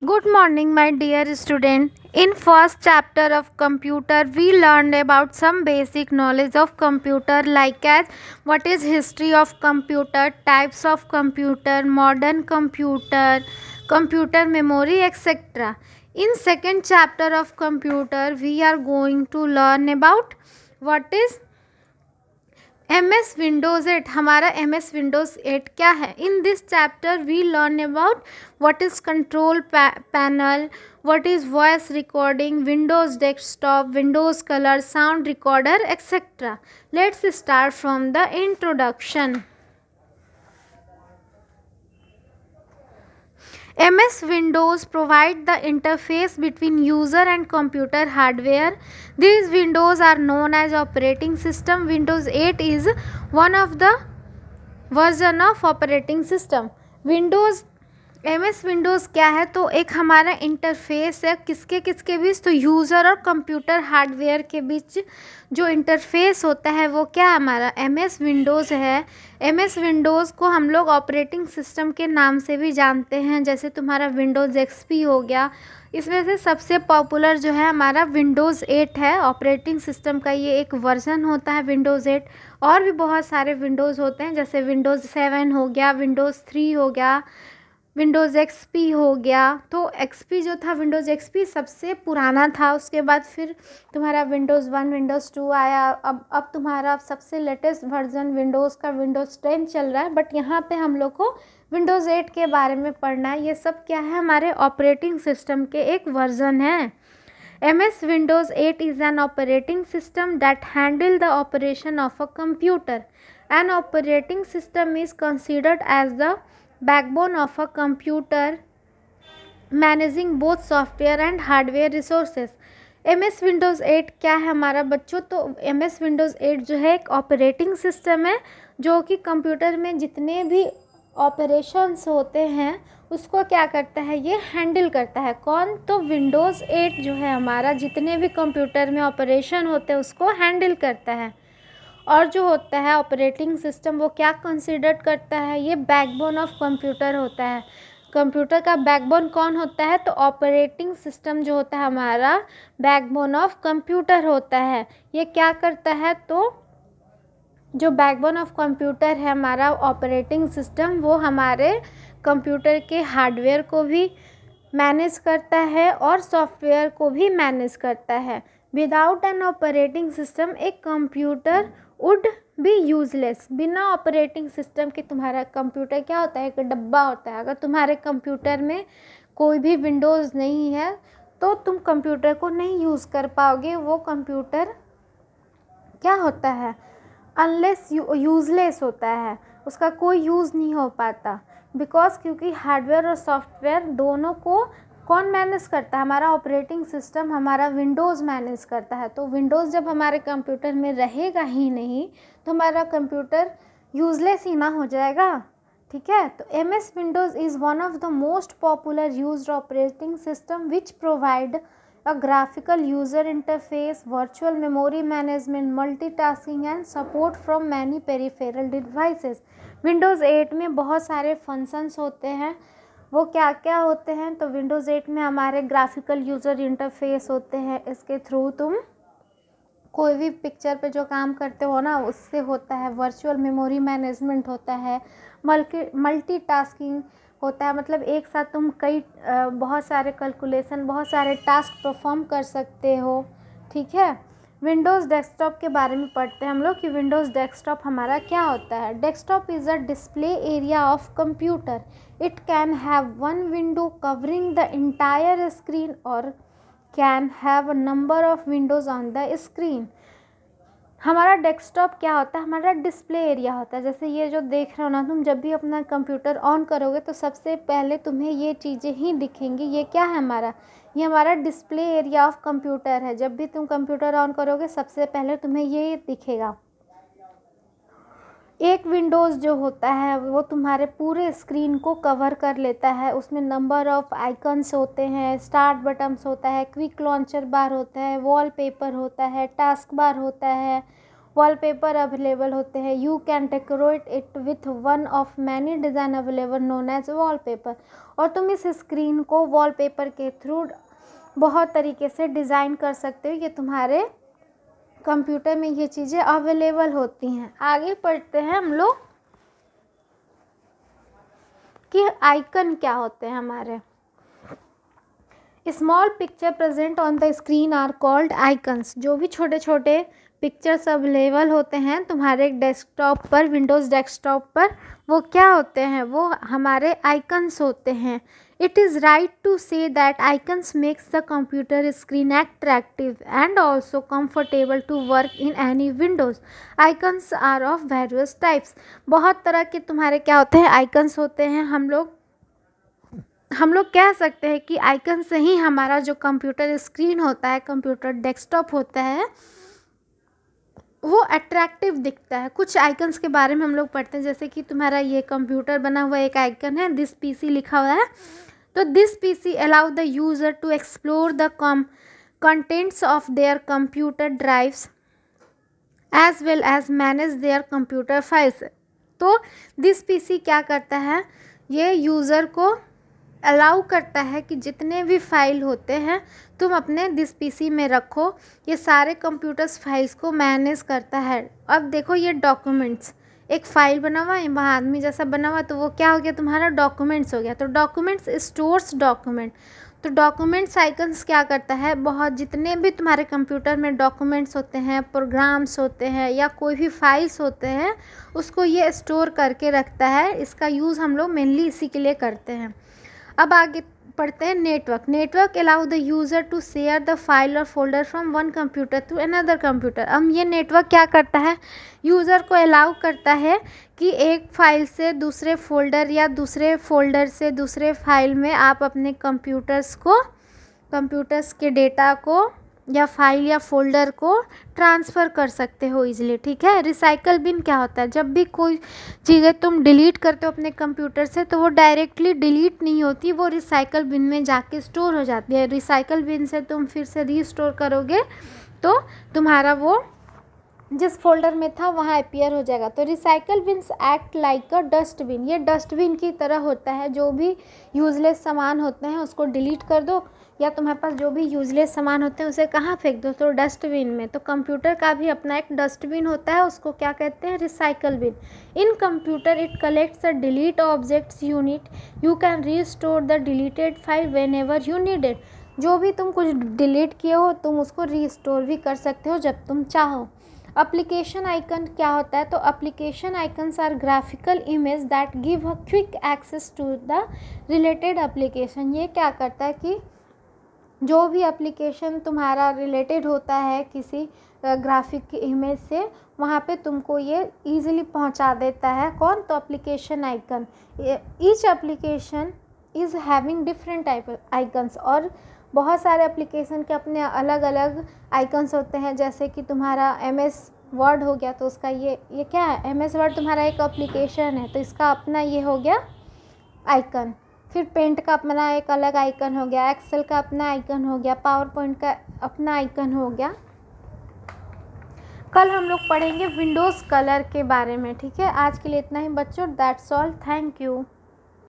Good morning, my dear student. In first chapter of computer, we learned about some basic knowledge of computer, like as what is history of computer, types of computer, modern computer, computer memory, etc. In second chapter of computer, we are going to learn about what is MS Windows 8. हमारा MS Windows 8 क्या है? In this chapter we learn about what is control panel, what is voice recording, Windows desktop, Windows color, sound recorder, etc. Let's start from the introduction. MS Windows provide the interface between user and computer hardware. These windows are known as operating system. Windows 8 is one of the version of operating system. Windows MS Windows क्या है? तो एक हमारा interface है किसके किसके बीच? तो user और कंप्यूटर हार्डवेयर के बीच जो इंटरफेस होता है वो क्या हमारा MS विंडोज़ है. MS विंडोज़ को हम लोग ऑपरेटिंग सिस्टम के नाम से भी जानते हैं, जैसे तुम्हारा विंडोज़ XP हो गया. इसमें से सबसे पॉपुलर जो है हमारा विंडोज़ 8 है. ऑपरेटिंग सिस्टम का ये एक वर्जन होता है विंडोज़ 8. और भी बहुत सारे विंडोज़ होते हैं, जैसे विंडोज़ 7 हो गया, विंडोज़ 3 हो गया, विंडोज़ XP हो गया. तो XP जो था, विंडोज़ XP सबसे पुराना था. उसके बाद फिर तुम्हारा विंडोज़ 1, विंडोज़ 2 आया. अब तुम्हारा सबसे लेटेस्ट वर्जन विंडोज़ का विंडोज़ 10 चल रहा है. बट यहाँ पे हम लोग को विंडोज़ 8 के बारे में पढ़ना है. ये सब क्या है? हमारे ऑपरेटिंग सिस्टम के एक वर्जन है. MS Windows 8 is an operating system that handle the operation of a computer. An operating system is considered as the backbone of a computer, managing both software and hardware resources. MS Windows 8 क्या है हमारा बच्चों? तो MS Windows 8 जो है एक operating system है जो कि कंप्यूटर में जितने भी ऑपरेशंस होते हैं उसको क्या करता है? ये हैंडल करता है. कौन? तो विंडोज़ 8 जो है हमारा जितने भी कंप्यूटर में ऑपरेशन होते हैं उसको हैंडल करता है. और जो होता है ऑपरेटिंग सिस्टम वो क्या कंसिडर करता है? ये बैकबोन ऑफ कंप्यूटर होता है. कंप्यूटर का बैकबोन कौन होता है? तो ऑपरेटिंग सिस्टम जो होता है हमारा बैकबोन ऑफ कंप्यूटर होता है. ये क्या करता है? तो जो बैकबोन ऑफ कंप्यूटर है हमारा ऑपरेटिंग सिस्टम, वो हमारे कंप्यूटर के हार्डवेयर को भी मैनेज करता है और सॉफ्टवेयर को भी मैनेज करता है. विदाउट एन ऑपरेटिंग सिस्टम एक कंप्यूटर वुड बी यूजलेस. बिना ऑपरेटिंग सिस्टम के तुम्हारा कंप्यूटर क्या होता है? एक डब्बा होता है. अगर तुम्हारे कंप्यूटर में कोई भी विंडोज़ नहीं है तो तुम कंप्यूटर को नहीं यूज़ कर पाओगे. वो कंप्यूटर क्या होता है? अनलेस यूज़लेस होता है, उसका कोई यूज़ नहीं हो पाता. बिकॉज क्योंकि हार्डवेयर और सॉफ्टवेयर दोनों को कौन मैनेज करता है? हमारा ऑपरेटिंग सिस्टम, हमारा विंडोज़ मैनेज करता है. तो विंडोज़ जब हमारे कंप्यूटर में रहेगा ही नहीं तो हमारा कंप्यूटर यूज़लेस ही ना हो जाएगा. ठीक है. तो MS Windows is one of the most popular used operating system which provide a graphical user interface, virtual memory management, multitasking and support from many peripheral devices. Windows 8 में बहुत सारे फंक्शंस होते हैं. वो क्या क्या होते हैं? तो Windows 8 में हमारे ग्राफिकल यूज़र इंटरफेस होते हैं. इसके थ्रू तुम कोई भी पिक्चर पे जो काम करते हो ना उससे होता है. वर्चुअल मेमोरी मैनेजमेंट होता है. मल्टीटास्किंग होता है, मतलब एक साथ तुम कई बहुत सारे कैलकुलेशन, बहुत सारे टास्क परफॉर्म कर सकते हो. ठीक है. विंडोज़ डेस्कटॉप के बारे में पढ़ते हैं हम लोग कि विंडोज़ डेस्कटॉप हमारा क्या होता है. Desktop is a display area of computer. It can have one window covering the entire screen और can have a number of windows on the screen. हमारा डेस्कटॉप क्या होता है? हमारा डिस्प्ले एरिया होता है. जैसे ये जो देख रहे हो ना, तुम जब भी अपना कंप्यूटर ऑन करोगे तो सबसे पहले तुम्हें ये चीज़ें ही दिखेंगी. ये क्या है हमारा? ये हमारा डिस्प्ले एरिया ऑफ कंप्यूटर है. जब भी तुम कंप्यूटर ऑन करोगे सबसे पहले तुम्हें ये दिखेगा. एक विंडोज़ जो होता है वो तुम्हारे पूरे स्क्रीन को कवर कर लेता है. उसमें नंबर ऑफ़ आइकन्स होते हैं, स्टार्ट बटन्स होता है, क्विक लॉन्चर बार होता है, वॉलपेपर होता है, टास्क बार होता है, वॉलपेपर अवेलेबल होते हैं. You can decorate it with one of many design available known as wallpaper. और तुम इस स्क्रीन को वॉलपेपर के थ्रू बहुत तरीके से डिज़ाइन कर सकते हो। ये तुम्हारे कंप्यूटर में ये चीज़ें अवेलेबल होती हैं। आगे पढ़ते हैं हम लोग कि आइकन क्या होते हैं हमारे। Small picture present on the screen are called icons. जो भी छोटे छोटे पिक्चर्स अवेलेबल होते हैं तुम्हारे डेस्कटॉप पर, विंडोज़ डेस्कटॉप पर, वो क्या होते हैं, वो हमारे आइकन्स होते हैं। It is right to say that icons makes the computer screen attractive and also comfortable to work in any windows. Icons are of various types. बहुत तरह के तुम्हारे क्या होते हैं, आइकन्स होते हैं। हम लोग कह सकते हैं कि आइकन से ही हमारा जो कंप्यूटर स्क्रीन होता है, कंप्यूटर डेस्कटॉप होता है, वो अट्रैक्टिव दिखता है। कुछ आइकन्स के बारे में हम लोग पढ़ते हैं, जैसे कि तुम्हारा ये कंप्यूटर बना हुआ एक आइकन है, दिस पीसी लिखा हुआ है। तो this PC allow the user to explore the contents of their computer drives as well as manage their computer files. तो दिस पीसी क्या करता है, ये यूज़र को अलाउ करता है कि जितने भी फाइल होते हैं तुम अपने दिस पीसी में रखो। ये सारे कंप्यूटर्स फाइल्स को मैनेज करता है। अब देखो ये डॉक्यूमेंट्स, एक फ़ाइल बना हुआ है, वहाँ आदमी जैसा बना हुआ, तो वो क्या हो गया, तुम्हारा डॉक्यूमेंट्स हो गया। तो डॉक्यूमेंट्स स्टोर्स डॉक्यूमेंट। तो डॉक्यूमेंट्स आइकन्स क्या करता है, बहुत जितने भी तुम्हारे कंप्यूटर में डॉक्यूमेंट्स होते हैं, प्रोग्राम्स होते हैं या कोई भी फाइल्स होते हैं, उसको ये स्टोर करके रखता है। इसका यूज़ हम लोग मेनली इसी के लिए करते हैं। अब आगे पढ़ते हैं network. Network allow the user to share the file और folder from one computer to another computer. अब ये नेटवर्क क्या करता है, यूज़र को अलाउ करता है कि एक फ़ाइल से दूसरे फोल्डर या दूसरे फोल्डर से दूसरे फाइल में आप अपने कंप्यूटर्स के डेटा को या फाइल या फोल्डर को ट्रांसफ़र कर सकते हो इजीली। ठीक है। रिसाइकल बिन क्या होता है, जब भी कोई चीज़ें तुम डिलीट करते हो अपने कंप्यूटर से तो वो डायरेक्टली डिलीट नहीं होती, वो रिसाइकल बिन में जाके स्टोर हो जाती है। रिसाइकल बिन से तुम फिर से रीस्टोर करोगे तो तुम्हारा वो जिस फोल्डर में था वहाँ अपीयर हो जाएगा। तो रिसाइकल बिन्स एक्ट लाइक अ डस्टबिन। ये डस्टबिन की तरह होता है, जो भी यूज़लेस सामान होते हैं उसको डिलीट कर दो, या तुम्हारे पास जो भी यूज़लेस सामान होते हैं उसे कहाँ फेंक दो, तो डस्टबिन में। तो कंप्यूटर का भी अपना एक डस्टबिन होता है, उसको क्या कहते हैं, recycle bin. In computer it collects the delete objects unit, you can restore the deleted file when ever you need it. जो भी तुम कुछ डिलीट किए हो तुम उसको रीस्टोर भी कर सकते हो जब तुम चाहो। एप्लीकेशन आइकन क्या होता है, तो application icons are graphical image that give a quick access to the related application. ये क्या करता है कि जो भी एप्लीकेशन तुम्हारा रिलेटेड होता है किसी ग्राफिक इमेज से, वहाँ पे तुमको ये ईजिली पहुँचा देता है। कौन, तो application icon. Each application is having different type icons. और बहुत सारे एप्लीकेशन के अपने अलग अलग आइकन्स होते हैं, जैसे कि तुम्हारा MS वर्ड हो गया तो उसका ये क्या है, MS वर्ड तुम्हारा एक एप्लीकेशन है तो इसका अपना ये हो गया आइकन। फिर पेंट का अपना एक अलग आइकन हो गया, एक्सेल का अपना आइकन हो गया, पावर पॉइंट का अपना आइकन हो गया। कल हम लोग पढ़ेंगे विंडोज़ कलर के बारे में। ठीक है, आज के लिए इतना ही बच्चों। That's all, thank you.